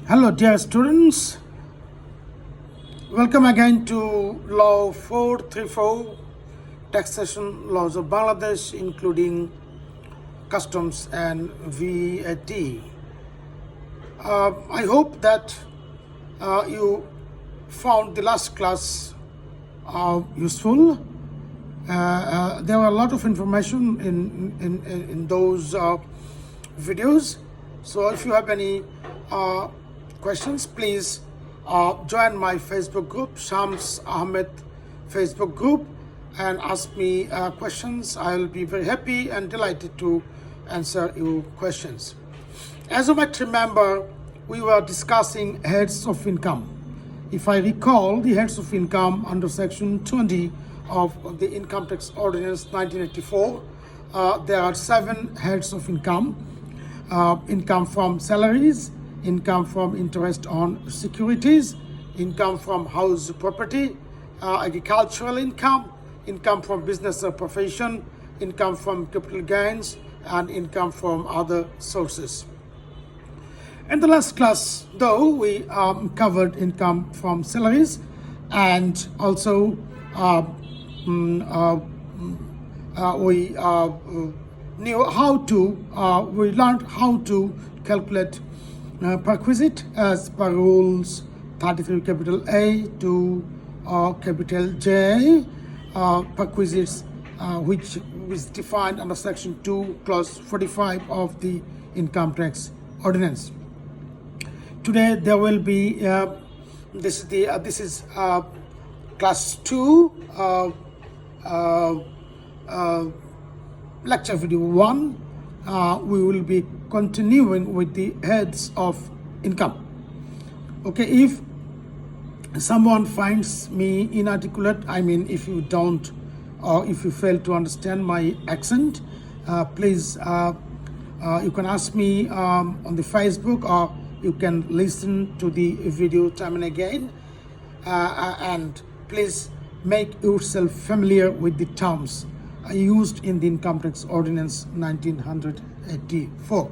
Hello, dear students. Welcome again to Law 434, Taxation Laws of Bangladesh, including Customs and VAT. I hope that you found the last class useful. There were a lot of information in those videos. So if you have any questions, please join my Facebook group, Shams Ahmed Facebook group, and ask me questions. I'll be very happy and delighted to answer your questions. As you might remember, we were discussing heads of income. If I recall, the heads of income under Section 20 of the Income Tax Ordinance 1984, there are 7 heads of income. Income from salaries, income from interest on securities, income from house property, agricultural income, income from business or profession, income from capital gains, and income from other sources. In the last class, though, we covered income from salaries, and also we learned how to calculate perquisite as per rules 33 capital A to capital J, perquisites which is defined under section 2 clause 45 of the income tax ordinance. Today there will be this is class 2 lecture video 1. We will be continuing with the heads of income. Okay, if someone finds me inarticulate, I mean if you don't or if you fail to understand my accent, please you can ask me on the Facebook, or you can listen to the video time and again, and please make yourself familiar with the terms used in the Income Tax Ordinance 1984.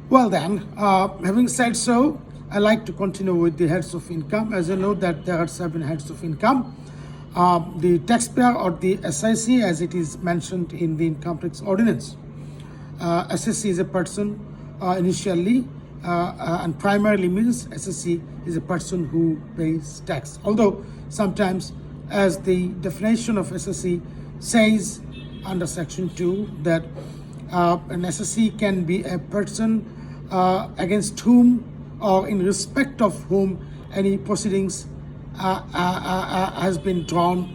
Well then, having said so, I like to continue with the heads of income. As you know that there are 7 heads of income. The taxpayer or the SIC, as it is mentioned in the Income Tax Ordinance. SSC is a person initially, and primarily means SSC is a person who pays tax. Although sometimes, as the definition of SSC says under section 2, that an SSC can be a person against whom or in respect of whom any proceedings has been drawn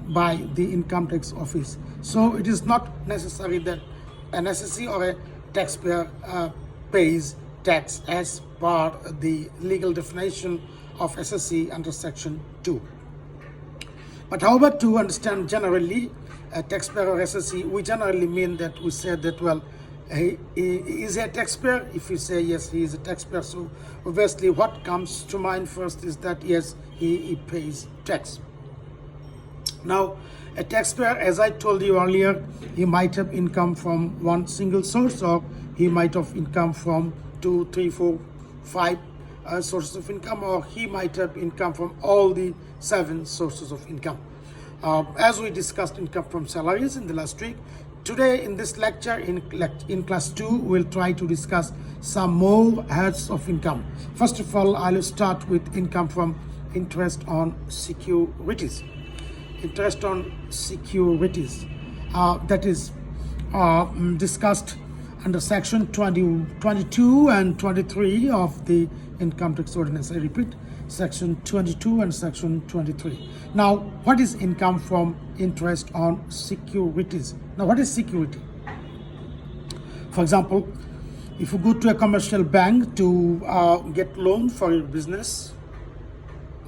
by the income tax office. So it is not necessary that an SSC or a taxpayer pays tax as per the legal definition of SSC under section 2. But however, to understand generally a taxpayer or SSC, we generally mean that we say that, well, he is a taxpayer. If you say yes, he is a taxpayer, so obviously what comes to mind first is that yes, he pays tax. Now, a taxpayer, as I told you earlier, he might have income from one single source, or he might have income from 2, 3, 4, 5 sources of income, or he might have income from all the 7 sources of income. As we discussed income from salaries in the last week, today in this lecture, in class 2, we'll try to discuss some more heads of income. First of all, I'll start with income from interest on securities. Interest on securities, that is discussed under section 22 and 23 of the Income Tax Ordinance. I repeat, section 22 and section 23. Now, what is income from interest on securities? Now, what is security? For example, if you go to a commercial bank to get loan for your business,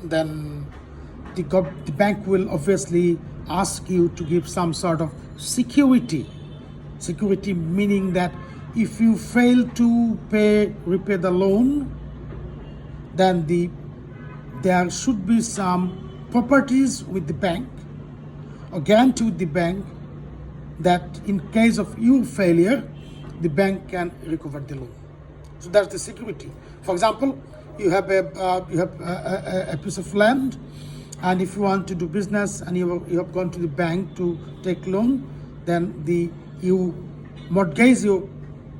then the bank will obviously ask you to give some sort of security. Security meaning that if you fail to repay the loan, then there should be some properties with the bank or guarantee with the bank that in case of your failure, the bank can recover the loan. So that's the security. For example, you have a piece of land, and if you want to do business and you have gone to the bank to take loan, then you mortgage your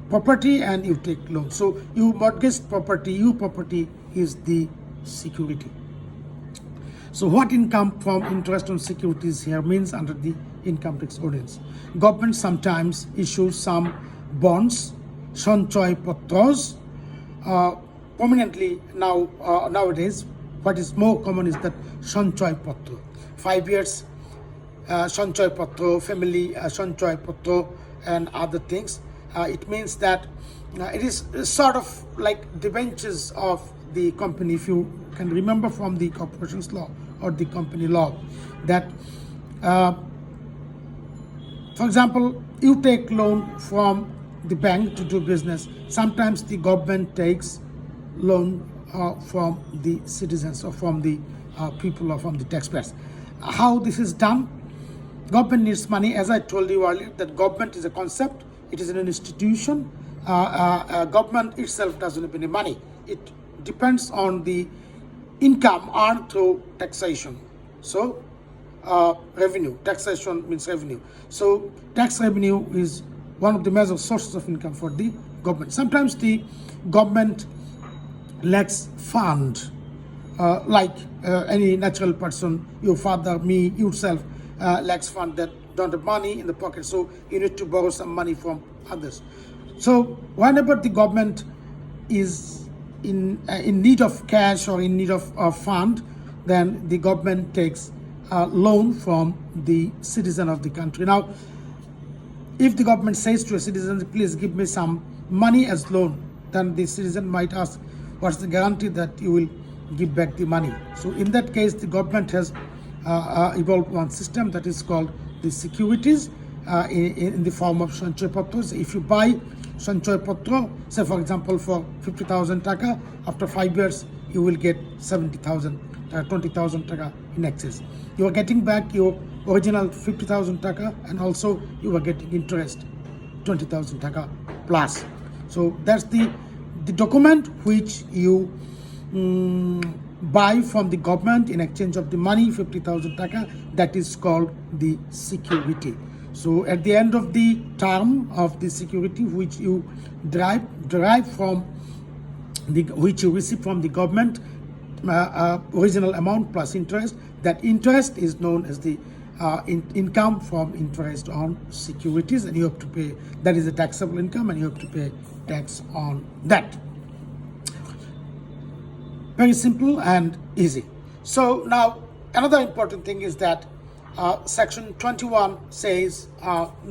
property and you take loan. So you mortgage property, your property is the security. So what income from interest on securities here means under the income tax ordinance? Government sometimes issues some bonds, সঞ্চয় পত্ros. Prominently nowadays, what is more common is that সঞ্চয় পত্র, 5 years সঞ্চয় পত্র, family সঞ্চয় পত্র, and other things. It means that it is sort of like debentures of the company. If you can remember from the corporations law or the company law, that for example, you take loan from the bank to do business. Sometimes the government takes loan from the citizens or from the people or from the taxpayers. How this is done? Government needs money. As I told you earlier, that government is a concept. It is an institution. Government itself doesn't have any money. It depends on the income earned through taxation. So revenue. Taxation means revenue. So tax revenue is one of the major sources of income for the government. Sometimes the government lacks fund, like any natural person, your father, me, yourself, lacks fund, that don't have money in the pocket. So you need to borrow some money from others. So whenever the government is in need of cash or in need of fund, then the government takes a loan from the citizen of the country. Now, if the government says to a citizen, please give me some money as loan, then the citizen might ask, what's the guarantee that you will give back the money? So in that case, the government has evolved one system that is called the securities in the form of সঞ্চয় পত্র. So if you buy সঞ্চয় পত্র, say for example for 50,000 taka, after 5 years you will get 70,000, 20,000 taka in excess. You are getting back your original 50,000 taka, and also you are getting interest 20,000 taka plus. So that's the document which you buy from the government in exchange of the money, 50,000 taka. That is called the security. So at the end of the term of the security which you derive from which you receive from the government, original amount plus interest, that interest is known as the income from interest on securities, and you have to pay, that is a taxable income, and you have to pay tax on that. Very simple and easy. So now another important thing is that section 21 says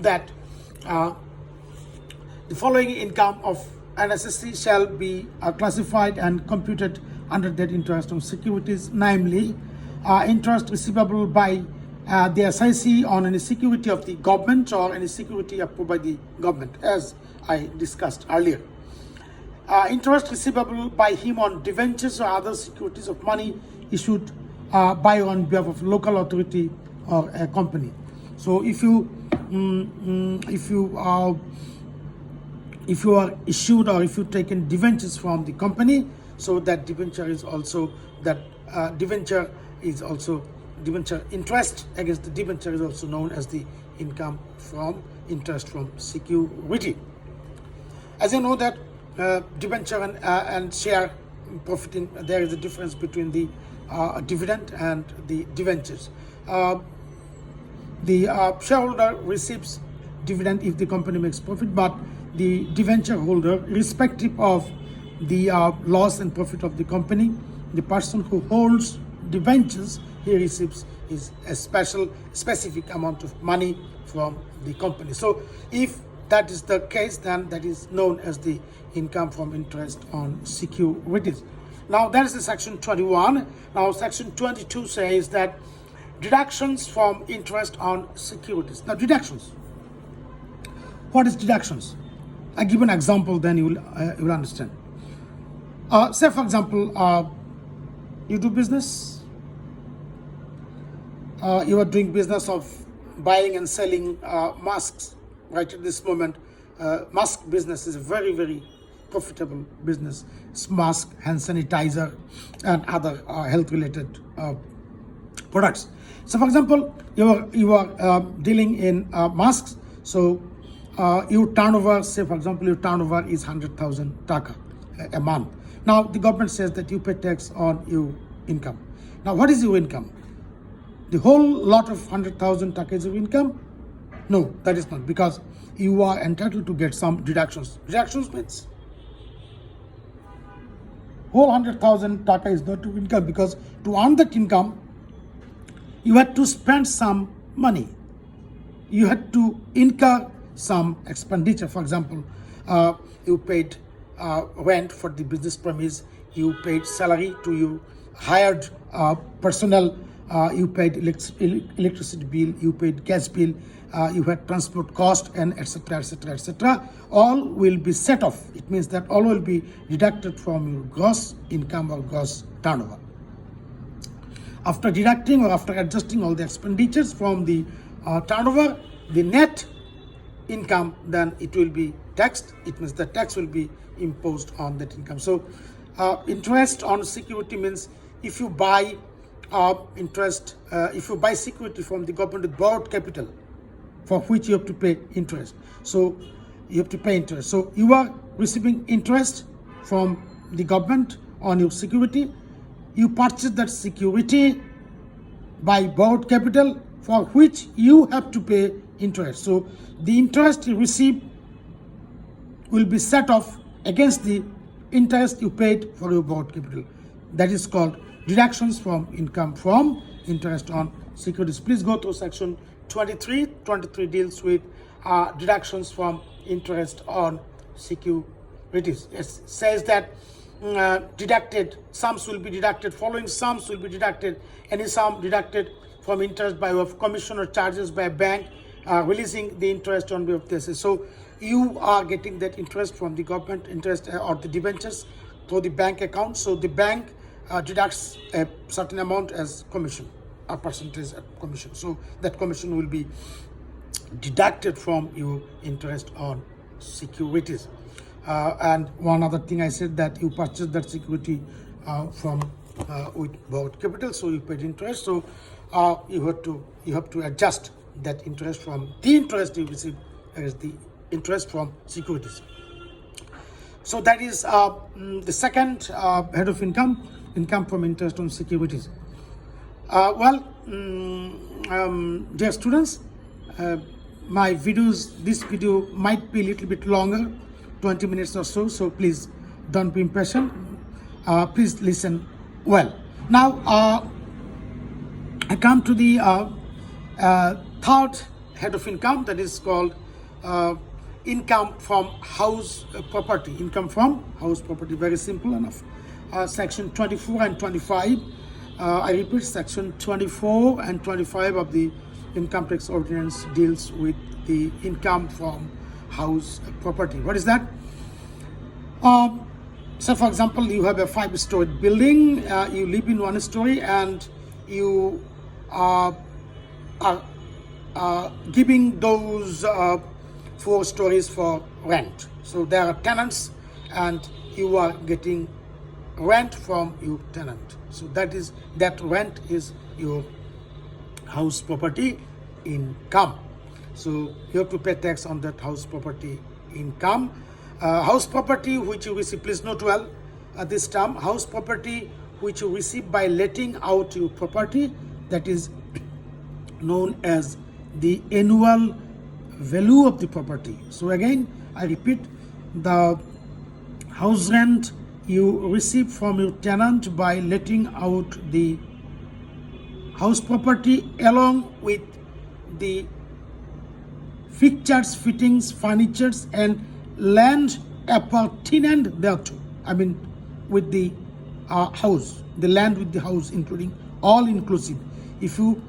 that the following income of an assessee shall be classified and computed under that interest on securities, namely interest receivable by the assessee on any security of the government or any security approved by the government, as I discussed earlier. Interest receivable by him on debentures or other securities of money issued by or on behalf of local authority or a company. So if you are issued or if you taken debentures from the company, so that debenture is also debenture interest against the debenture is also known as the income from interest from security. As you know that debenture and share profiting, there is a difference between the dividend and the debentures. The shareholder receives dividend if the company makes profit, but the debenture holder, irrespective of the loss and profit of the company, the person who holds debentures, he receives is a specific amount of money from the company. So if that is the case, then that is known as the income from interest on securities. Now that is the section 21. Now section 22 says that deductions from interest on securities. Now deductions. What is deductions? I give an example, then you will understand. Say for example, you do business. You are doing business of buying and selling masks. Right at this moment, mask business is a very, very profitable business, mask, hand sanitizer, and other health-related products. So, for example, you are dealing in masks. So, your turnover, say for example, your turnover is 100,000 taka a month. Now, the government says that you pay tax on your income. Now, what is your income? The whole lot of 100,000 taka is your income? No, that is not, because you are entitled to get some deductions. Deductions means whole 100,000 taka is not your income, because to earn that income, you had to spend some money. You had to incur some expenditure. For example, you paid rent for the business premise, you paid salary to your hired personnel, you paid electricity bill, you paid gas bill, you had transport cost, and etc., etc., etc. All will be set off. It means that all will be deducted from your gross income or gross turnover. After deducting or after adjusting all the expenditures from the turnover, the net income, then it will be taxed. It means the tax will be imposed on that income. So, interest on security means if you buy if you buy security from the government with borrowed capital, for which you have to pay interest. So, you have to pay interest. So, you are receiving interest from the government on your security. You purchase that security by borrowed capital, for which you have to pay interest. So the interest you receive will be set off against the interest you paid for your borrowed capital. That is called deductions from income from interest on securities. Please go to section 23. 23 deals with deductions from interest on securities. It says that deducted sums will be deducted, following sums will be deducted: any sum deducted from interest by way of commission or charges by a bank releasing the interest on behalf of this. So you are getting that interest from the government, interest or the debentures through the bank account. So the bank deducts a certain amount as commission, a percentage of commission. So that commission will be deducted from your interest on securities. And one other thing I said, that you purchased that security from with borrowed capital, so you paid interest. So you have to adjust that interest from the interest you receive as the interest from securities. So that is the second head of income from interest on securities. Dear students, my videos, this video might be a little bit longer, 20 minutes or so, so please don't be impatient. Please listen well. Now, I come to the third head of income, that is called income from house property. Income from house property, very simple enough. Section 24 and 25. I repeat, section 24 and 25 of the Income Tax Ordinance deals with the income from house property. What is that? So, for example, you have a 5-story building. You live in 1 story, and you are giving those 4 stories for rent. So there are tenants, and you are getting rent from your tenant. So that rent is your house property income. So you have to pay tax on that house property income. House property which you receive, please note well this term, house property which you receive by letting out your property, that is known as the annual value of the property. So again, I repeat, the house rent you receive from your tenant by letting out the house property along with the fixtures, fittings, furnitures, and land appertinent thereto. I mean, with the house, the land with the house, including all inclusive. If you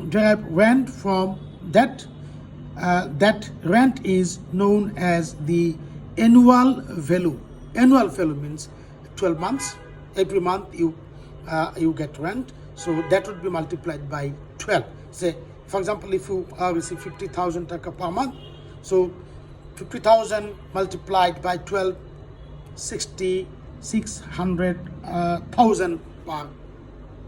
derive rent from that, that rent is known as the annual value. Annual value means 12 months. Every month you get rent. So that would be multiplied by 12. Say, for example, if you receive 50,000 taka per month, so 50,000 multiplied by 12 66,000 per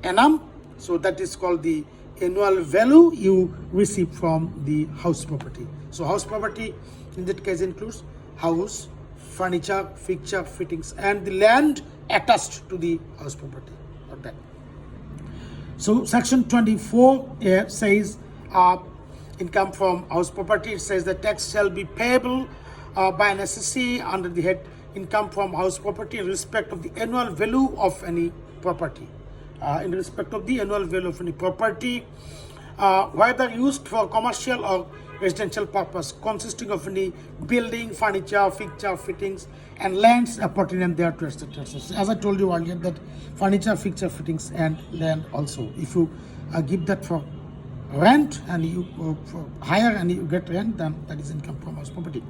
annum. So that is called the annual value you receive from the house property. So house property in that case includes house, furniture, fixture, fittings, and the land attached to the house property. Okay. So section 24 says income from house property. It says the tax shall be payable by an assessee under the head income from house property in respect of the annual value of any property. In respect of the annual value of any property, whether used for commercial or residential purpose, consisting of any building, furniture, fixture, fittings, and lands appertaining thereto, etc. So as I told you earlier, that furniture, fixture, fittings, and land also. If you give that for rent and you for hire and you get rent, then that is income from house property.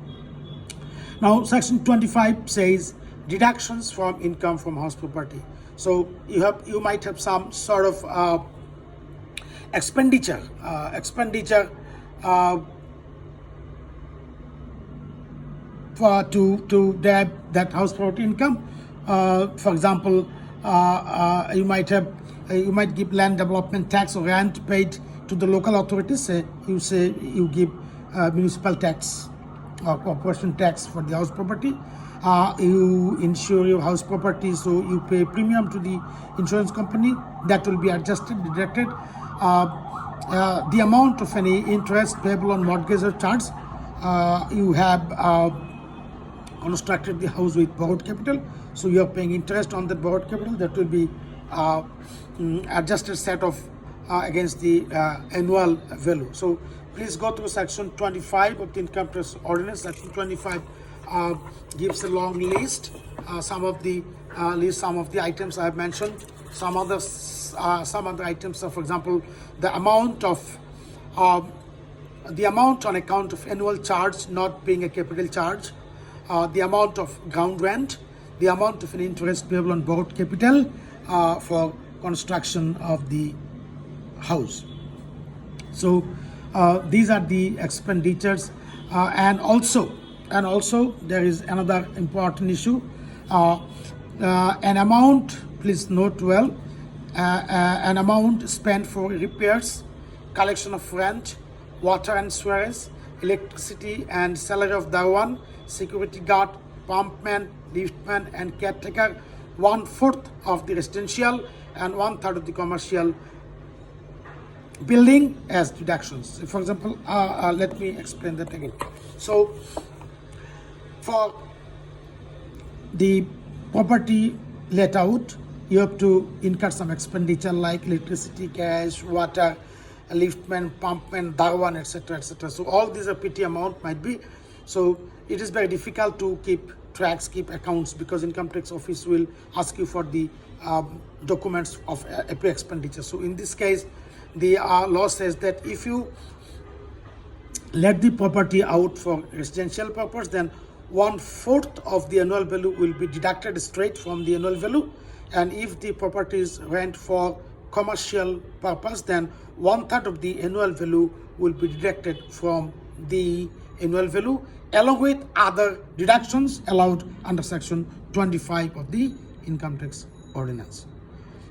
Now, section 25 says deductions from income from house property. So you might have some sort of expenditure for to that house property income. For example, you might give land development tax or rent paid to the local authorities. You give municipal tax or corporation tax for the house property. You insure your house property, so you pay premium to the insurance company. That will be adjusted, deducted. The amount of any interest payable on mortgage or charge. You have constructed the house with borrowed capital, so you are paying interest on the borrowed capital. That will be adjusted set of against the annual value. So please go through section 25 of the income tax ordinance. Section 25 gives a long list. Some of the items I have mentioned. Some other items are, for example, the amount on account of annual charge not being a capital charge, the amount of ground rent, the amount of an interest payable on borrowed capital for construction of the house. So these are the expenditures, and also there is another important issue. An amount, please note well, an amount spent for repairs, collection of rent, water and sewage, electricity and salary of Dawan, security guard, pumpman, liftman, and caretaker, 1/4 of the residential and 1/3 of the commercial building as deductions. For example, let me explain that again. So for the property let out, you have to incur some expenditure like electricity, gas, water, liftman, pumpman, Dawan, etc., etc. So all these are petty amount might be. So it is very difficult to keep tracks, keep accounts, because income tax office will ask you for the documents of every expenditure. So in this case, the law says that if you let the property out for residential purpose, then 1/4 of the annual value will be deducted straight from the annual value. And if the property is rent for commercial purpose, then 1/3 of the annual value will be deducted from the annual value, along with other deductions allowed under section 25 of the income tax ordinance.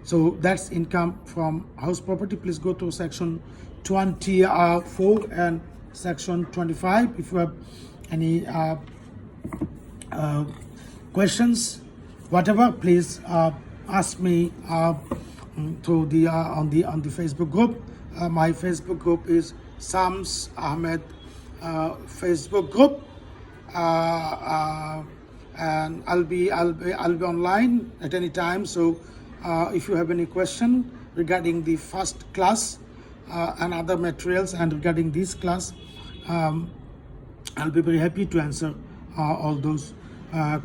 So that's income from house property. Please go to section 24 and section 25. If you have any questions, whatever, please ask me through the on the Facebook group. My Facebook group is Sams Ahmed Facebook group, and I'll be online at any time. So if you have any question regarding the first class and other materials, and regarding this class, I'll be very happy to answer all those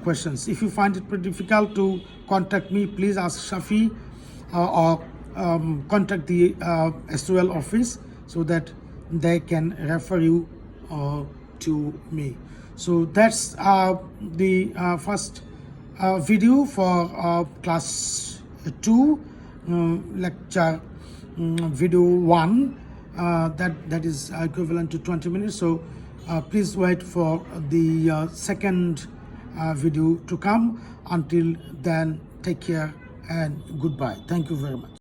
questions. If you find it pretty difficult to contact me, please ask Shafi or contact the SOL office so that they can refer you to me. So that's the first video for class 2, lecture video 1. That is equivalent to 20 minutes. So please wait for the second video to come. Until then, take care and goodbye. Thank you very much.